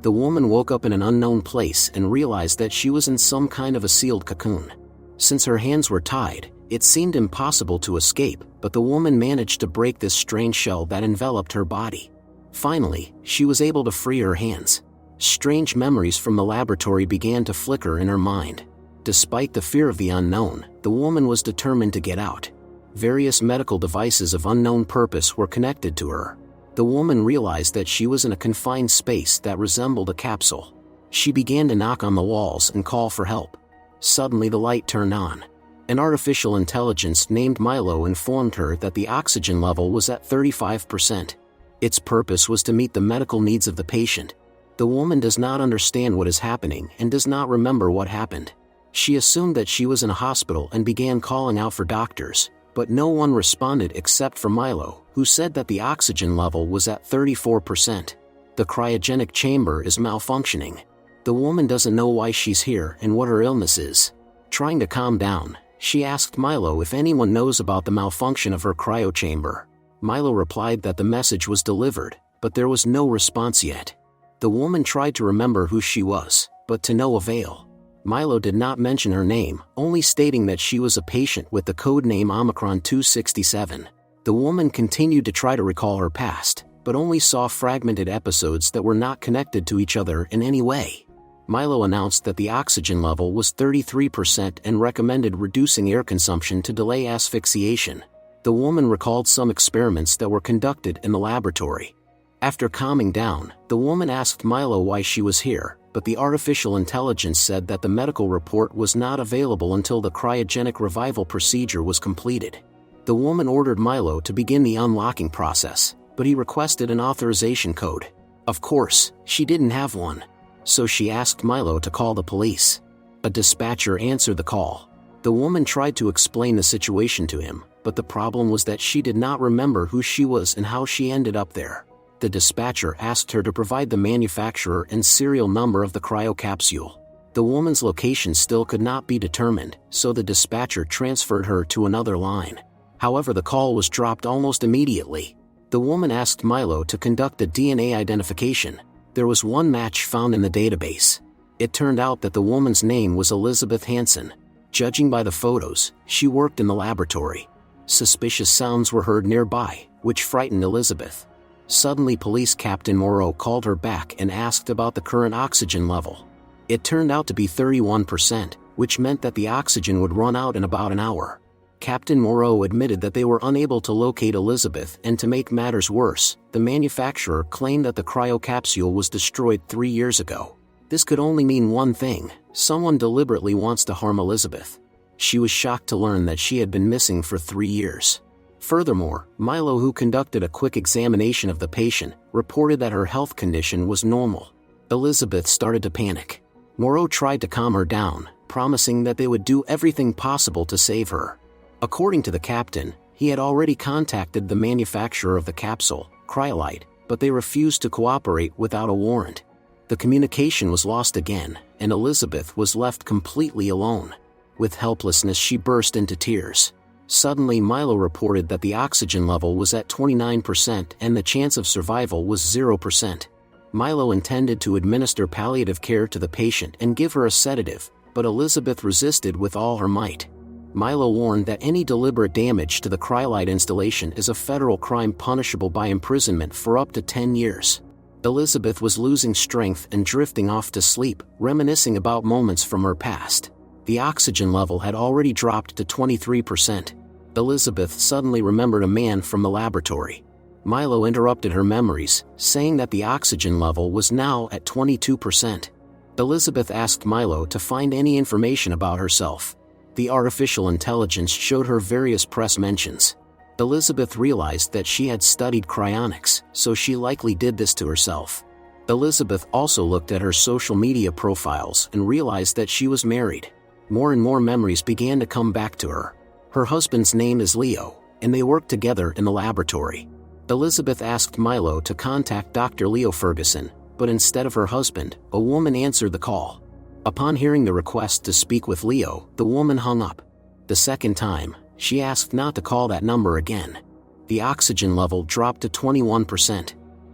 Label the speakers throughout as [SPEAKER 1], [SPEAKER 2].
[SPEAKER 1] The woman woke up in an unknown place and realized that she was in some kind of a sealed cocoon. Since her hands were tied, it seemed impossible to escape, but the woman managed to break this strange shell that enveloped her body. Finally, she was able to free her hands. Strange memories from the laboratory began to flicker in her mind. Despite the fear of the unknown, the woman was determined to get out. Various medical devices of unknown purpose were connected to her. The woman realized that she was in a confined space that resembled a capsule. She began to knock on the walls and call for help. Suddenly the light turned on. An artificial intelligence named Milo informed her that the oxygen level was at 35%. Its purpose was to meet the medical needs of the patient. The woman does not understand what is happening and does not remember what happened. She assumed that she was in a hospital and began calling out for doctors, but no one responded except for Milo, who said that the oxygen level was at 34%. The cryogenic chamber is malfunctioning. The woman doesn't know why she's here and what her illness is. Trying to calm down, she asked Milo if anyone knows about the malfunction of her cryo chamber. Milo replied that the message was delivered, but there was no response yet. The woman tried to remember who she was, but to no avail. Milo did not mention her name, only stating that she was a patient with the code name Omicron 267. The woman continued to try to recall her past, but only saw fragmented episodes that were not connected to each other in any way. Milo announced that the oxygen level was 33% and recommended reducing air consumption to delay asphyxiation. The woman recalled some experiments that were conducted in the laboratory. After calming down, the woman asked Milo why she was here, but the artificial intelligence said that the medical report was not available until the cryogenic revival procedure was completed. The woman ordered Milo to begin the unlocking process, but he requested an authorization code. Of course, she didn't have one. So she asked Milo to call the police. A dispatcher answered the call. The woman tried to explain the situation to him, but the problem was that she did not remember who she was and how she ended up there. The dispatcher asked her to provide the manufacturer and serial number of the cryo capsule. The woman's location still could not be determined, so the dispatcher transferred her to another line. However, the call was dropped almost immediately. The woman asked Milo to conduct a DNA identification. There was one match found in the database. It turned out that the woman's name was Elizabeth Hansen. Judging by the photos, she worked in the laboratory. Suspicious sounds were heard nearby, which frightened Elizabeth. Suddenly, Police Captain Moreau called her back and asked about the current oxygen level. It turned out to be 31%, which meant that the oxygen would run out in about an hour. Captain Moreau admitted that they were unable to locate Elizabeth, and to make matters worse, the manufacturer claimed that the cryo capsule was destroyed 3 years ago. This could only mean one thing: someone deliberately wants to harm Elizabeth. She was shocked to learn that she had been missing for 3 years. Furthermore, Milo, who conducted a quick examination of the patient, reported that her health condition was normal. Elizabeth started to panic. Moreau tried to calm her down, promising that they would do everything possible to save her. According to the captain, he had already contacted the manufacturer of the capsule, Cryolite, but they refused to cooperate without a warrant. The communication was lost again, and Elizabeth was left completely alone. With helplessness, she burst into tears. Suddenly, Milo reported that the oxygen level was at 29% and the chance of survival was 0%. Milo intended to administer palliative care to the patient and give her a sedative, but Elizabeth resisted with all her might. Milo warned that any deliberate damage to the Cryolite installation is a federal crime punishable by imprisonment for up to 10 years. Elizabeth was losing strength and drifting off to sleep, reminiscing about moments from her past. The oxygen level had already dropped to 23%. Elizabeth suddenly remembered a man from the laboratory. Milo interrupted her memories, saying that the oxygen level was now at 22%. Elizabeth asked Milo to find any information about herself. The artificial intelligence showed her various press mentions. Elizabeth realized that she had studied cryonics, so she likely did this to herself. Elizabeth also looked at her social media profiles and realized that she was married. More and more memories began to come back to her. Her husband's name is Leo, and they worked together in the laboratory. Elizabeth asked Milo to contact Dr. Leo Ferguson, but instead of her husband, a woman answered the call. Upon hearing the request to speak with Leo, the woman hung up. The second time, she asked not to call that number again. The oxygen level dropped to 21%.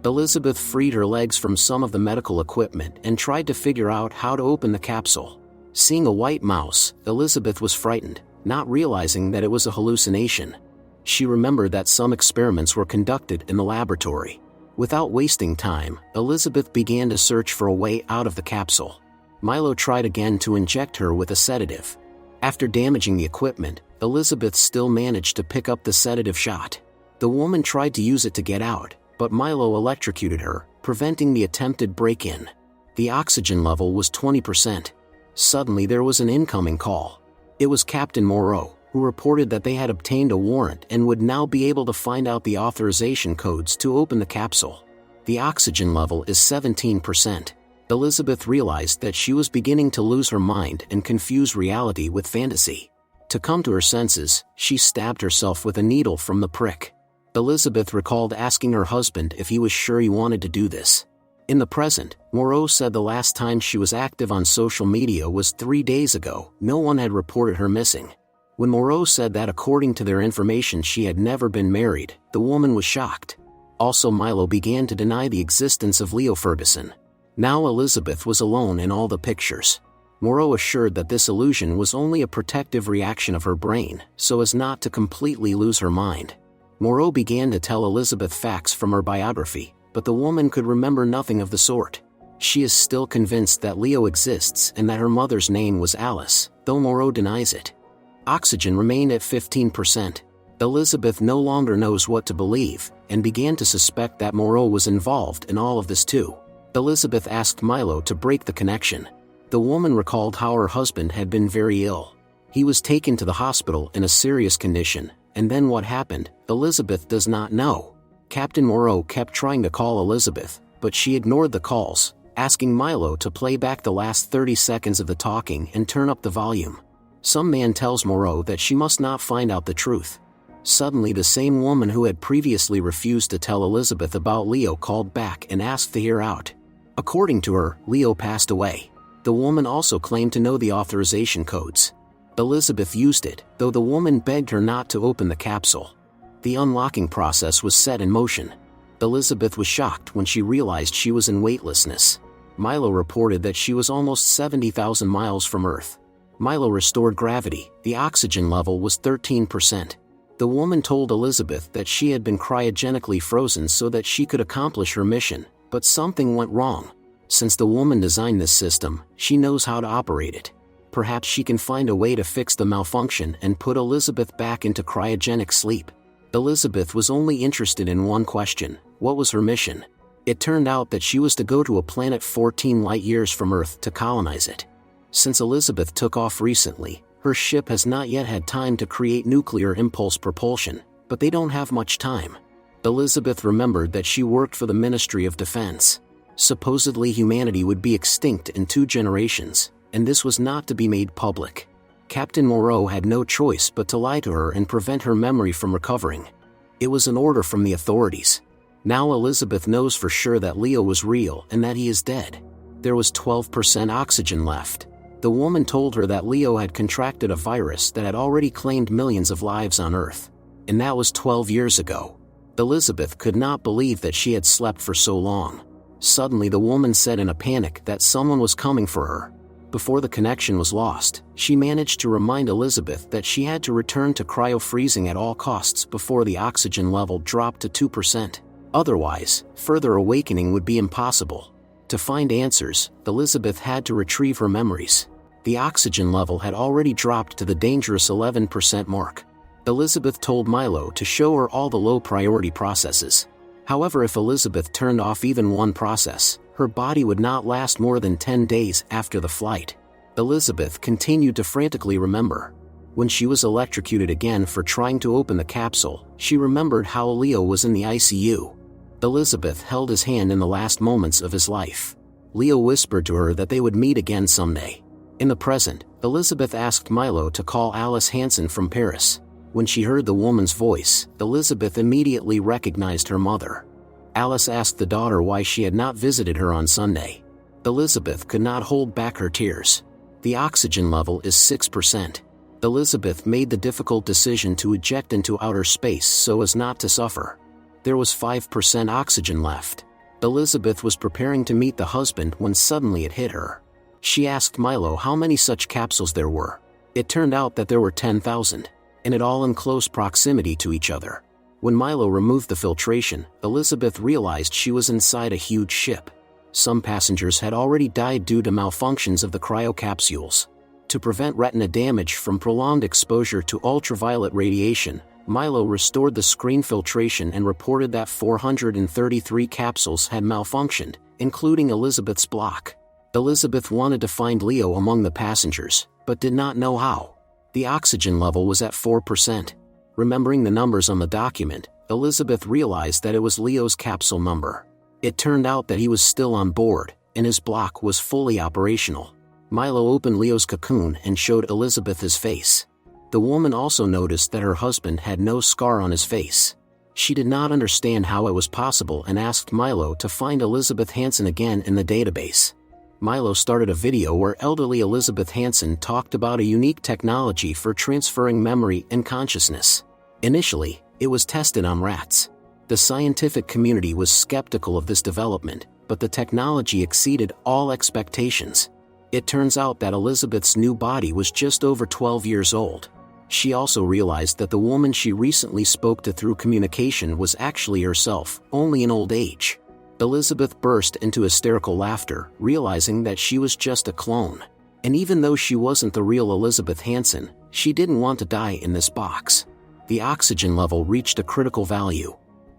[SPEAKER 1] Elizabeth freed her legs from some of the medical equipment and tried to figure out how to open the capsule. Seeing a white mouse, Elizabeth was frightened, not realizing that it was a hallucination. She remembered that some experiments were conducted in the laboratory. Without wasting time, Elizabeth began to search for a way out of the capsule. Milo tried again to inject her with a sedative. After damaging the equipment, Elizabeth still managed to pick up the sedative shot. The woman tried to use it to get out, but Milo electrocuted her, preventing the attempted break-in. The oxygen level was 20%. Suddenly there was an incoming call. It was Captain Moreau, who reported that they had obtained a warrant and would now be able to find out the authorization codes to open the capsule. The oxygen level is 17%. Elizabeth realized that she was beginning to lose her mind and confuse reality with fantasy. To come to her senses, she stabbed herself with a needle from the prick. Elizabeth recalled asking her husband if he was sure he wanted to do this. In the present, Moreau said the last time she was active on social media was 3 days ago. No one had reported her missing. When Moreau said that according to their information she had never been married, the woman was shocked. Also, Milo began to deny the existence of Leo Ferguson. Now Elizabeth was alone in all the pictures. Moreau assured that this illusion was only a protective reaction of her brain, so as not to completely lose her mind. Moreau began to tell Elizabeth facts from her biography, but the woman could remember nothing of the sort. She is still convinced that Leo exists and that her mother's name was Alice, though Moreau denies it. Oxygen remained at 15%. Elizabeth no longer knows what to believe, and began to suspect that Moreau was involved in all of this too. Elizabeth asked Milo to break the connection. The woman recalled how her husband had been very ill. He was taken to the hospital in a serious condition, and then what happened, Elizabeth does not know. Captain Moreau kept trying to call Elizabeth, but she ignored the calls, asking Milo to play back the last 30 seconds of the talking and turn up the volume. Some man tells Moreau that she must not find out the truth. Suddenly the same woman who had previously refused to tell Elizabeth about Leo called back and asked to hear out. According to her, Leo passed away. The woman also claimed to know the authorization codes. Elizabeth used it, though the woman begged her not to open the capsule. The unlocking process was set in motion. Elizabeth was shocked when she realized she was in weightlessness. Milo reported that she was almost 70,000 miles from Earth. Milo restored gravity. The oxygen level was 13%. The woman told Elizabeth that she had been cryogenically frozen so that she could accomplish her mission, but something went wrong. Since the woman designed this system, she knows how to operate it. Perhaps she can find a way to fix the malfunction and put Elizabeth back into cryogenic sleep. Elizabeth was only interested in one question: what was her mission? It turned out that she was to go to a planet 14 light-years from Earth to colonize it. Since Elizabeth took off recently, her ship has not yet had time to create nuclear impulse propulsion, but they don't have much time. Elizabeth remembered that she worked for the Ministry of Defense. Supposedly humanity would be extinct in 2 generations, and this was not to be made public. Captain Moreau had no choice but to lie to her and prevent her memory from recovering. It was an order from the authorities. Now Elizabeth knows for sure that Leo was real and that he is dead. There was 12% oxygen left. The woman told her that Leo had contracted a virus that had already claimed millions of lives on Earth. And that was 12 years ago. Elizabeth could not believe that she had slept for so long. Suddenly the woman said in a panic that someone was coming for her. Before the connection was lost, she managed to remind Elizabeth that she had to return to cryo-freezing at all costs before the oxygen level dropped to 2%. Otherwise, further awakening would be impossible. To find answers, Elizabeth had to retrieve her memories. The oxygen level had already dropped to the dangerous 11% mark. Elizabeth told Milo to show her all the low-priority processes. However, if Elizabeth turned off even one process, her body would not last more than 10 days after the flight. Elizabeth continued to frantically remember. When she was electrocuted again for trying to open the capsule, she remembered how Leo was in the ICU. Elizabeth held his hand in the last moments of his life. Leo whispered to her that they would meet again someday. In the present, Elizabeth asked Milo to call Alice Hansen from Paris. When she heard the woman's voice, Elizabeth immediately recognized her mother. Alice asked the daughter why she had not visited her on Sunday. Elizabeth could not hold back her tears. The oxygen level is 6%. Elizabeth made the difficult decision to eject into outer space so as not to suffer. There was 5% oxygen left. Elizabeth was preparing to meet the husband when suddenly it hit her. She asked Milo how many such capsules there were. It turned out that there were 10,000, and it all in close proximity to each other. When Milo removed the filtration, Elizabeth realized she was inside a huge ship. Some passengers had already died due to malfunctions of the cryocapsules. To prevent retina damage from prolonged exposure to ultraviolet radiation, Milo restored the screen filtration and reported that 433 capsules had malfunctioned, including Elizabeth's block. Elizabeth wanted to find Leo among the passengers, but did not know how. The oxygen level was at 4%. Remembering the numbers on the document, Elizabeth realized that it was Leo's capsule number. It turned out that he was still on board, and his block was fully operational. Milo opened Leo's cocoon and showed Elizabeth his face. The woman also noticed that her husband had no scar on his face. She did not understand how it was possible and asked Milo to find Elizabeth Hansen again in the database. Milo started a video where elderly Elizabeth Hansen talked about a unique technology for transferring memory and consciousness. Initially, it was tested on rats. The scientific community was skeptical of this development, but the technology exceeded all expectations. It turns out that Elizabeth's new body was just over 12 years old. She also realized that the woman she recently spoke to through communication was actually herself, only in old age. Elizabeth burst into hysterical laughter, realizing that she was just a clone. And even though she wasn't the real Elizabeth Hansen, she didn't want to die in this box. The oxygen level reached a critical value.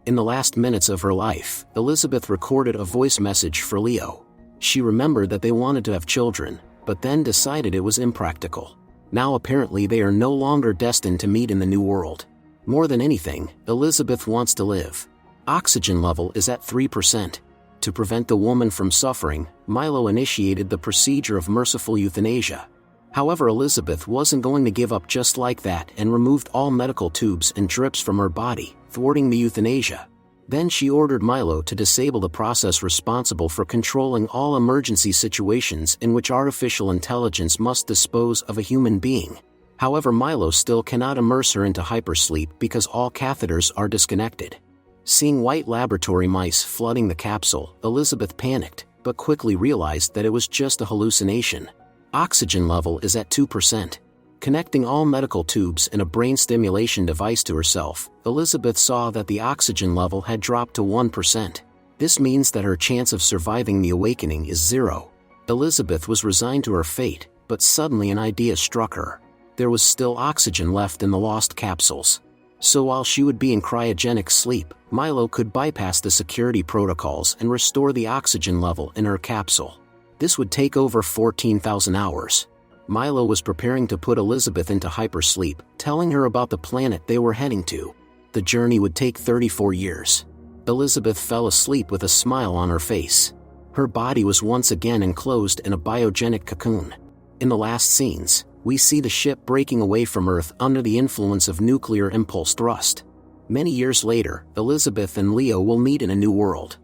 [SPEAKER 1] In the last minutes of her life, Elizabeth recorded a voice message for Leo. She remembered that they wanted to have children, but then decided it was impractical. Now apparently they are no longer destined to meet in the new world. More than anything, Elizabeth wants to live. Oxygen level is at 3%. To prevent the woman from suffering, Milo initiated the procedure of merciful euthanasia. However, Elizabeth wasn't going to give up just like that and removed all medical tubes and drips from her body, thwarting the euthanasia. Then she ordered Milo to disable the process responsible for controlling all emergency situations in which artificial intelligence must dispose of a human being. However, Milo still cannot immerse her into hypersleep because all catheters are disconnected. Seeing white laboratory mice flooding the capsule, Elizabeth panicked, but quickly realized that it was just a hallucination. Oxygen level is at 2%. Connecting all medical tubes and a brain stimulation device to herself, Elizabeth saw that the oxygen level had dropped to 1%. This means that her chance of surviving the awakening is 0. Elizabeth was resigned to her fate, but suddenly an idea struck her. There was still oxygen left in the lost capsules. So while she would be in cryogenic sleep, Milo could bypass the security protocols and restore the oxygen level in her capsule. This would take over 14,000 hours. Milo was preparing to put Elizabeth into hypersleep, telling her about the planet they were heading to. The journey would take 34 years. Elizabeth fell asleep with a smile on her face. Her body was once again enclosed in a biogenic cocoon. In the last scenes, we see the ship breaking away from Earth under the influence of nuclear impulse thrust. Many years later, Elizabeth and Leo will meet in a new world.